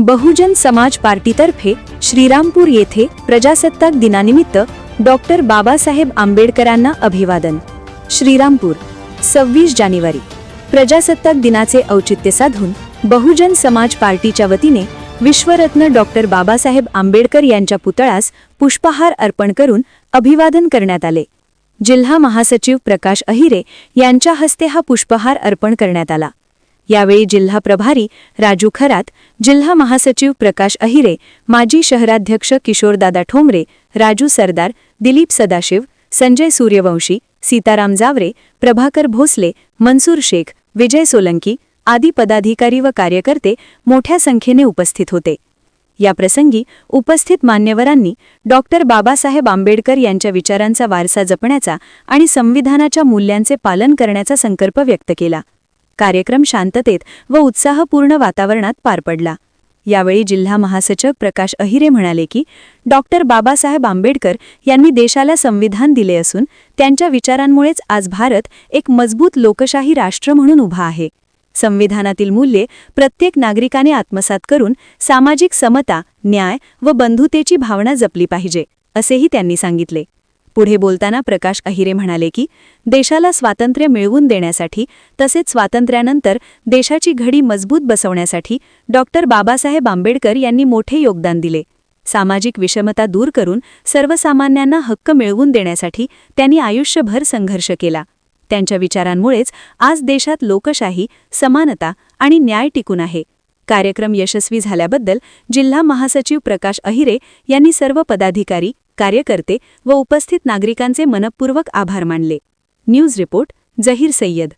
बहुजन समाज पार्टीतर्फे श्रीरामपूर येथे प्रजासत्ताक दिनानिमित्त डॉक्टर बाबासाहेब आंबेडकरांना अभिवादन। श्रीरामपूर 26 जानेवारी प्रजासत्ताक दिनाचे औचित्य साधून बहुजन समाज पार्टीच्या वतीने विश्वरत्न डॉक्टर बाबासाहेब आंबेडकर यांच्या पुतळ्यास पुष्पहार अर्पण करून अभिवादन करण्यात आले। जिल्हा महासचिव प्रकाश अहिरे यांच्या हस्ते हा पुष्पहार अर्पण करण्यात आला। यावेळी जिल्हा प्रभारी राजू खरात, जिल्हा महासचिव प्रकाश अहिरे, माजी शहराध्यक्ष किशोरदादा ठोंबरे, राजू सरदार, दिलीप सदाशिव, संजय सूर्यवंशी, सीताराम जावरे, प्रभाकर भोसले, मनसूर शेख, विजय सोलंकी आदी पदाधिकारी व कार्यकर्ते मोठ्या संख्येने उपस्थित होते। या प्रसंगी उपस्थित मान्यवरांनी डॉक्टर बाबासाहेब आंबेडकर यांच्या विचारांचा वारसा जपण्याचा आणि संविधानाच्या मूल्यांचे पालन करण्याचा संकल्प व्यक्त केला। कार्यक्रम शांततेत व उत्साहपूर्ण वातावरणात पार पडला। यावेळी जिल्हा महासचिव प्रकाश अहिरे म्हणाले की डॉक्टर बाबासाहेब आंबेडकर यांनी देशाला संविधान दिले असून त्यांच्या विचारांमुळेच आज भारत एक मजबूत लोकशाही राष्ट्र म्हणून उभा आहे। संविधानातील मूल्ये प्रत्येक नागरिकाने आत्मसात करून सामाजिक समता, न्याय व बंधुतेची भावना जपली पाहिजे, असेही त्यांनी सांगितले। पुढे बोलताना प्रकाश अहिरे म्हणाले की देशाला स्वातंत्र्य मिळवून देण्यासाठी तसेच स्वातंत्र्यानंतर देशाची घडी मजबूत बसवण्यासाठी डॉक्टर बाबासाहेब आंबेडकर यांनी मोठे योगदान दिले। सामाजिक विषमता दूर करून सर्वसामान्यांना हक्क मिळवून देण्यासाठी त्यांनी आयुष्यभर संघर्ष केला। त्यांच्या विचारांमुळेच आज देशात लोकशाही, समानता आणि न्याय टिकून आहे। कार्यक्रम यशस्वी झाल्याबद्दल जिल्हा महासचिव प्रकाश अहिरे यांनी सर्व पदाधिकारी, कार्यकर्ते व उपस्थित नागरिकांचे मनपूर्वक आभार मानले। News report Zaheer Syed.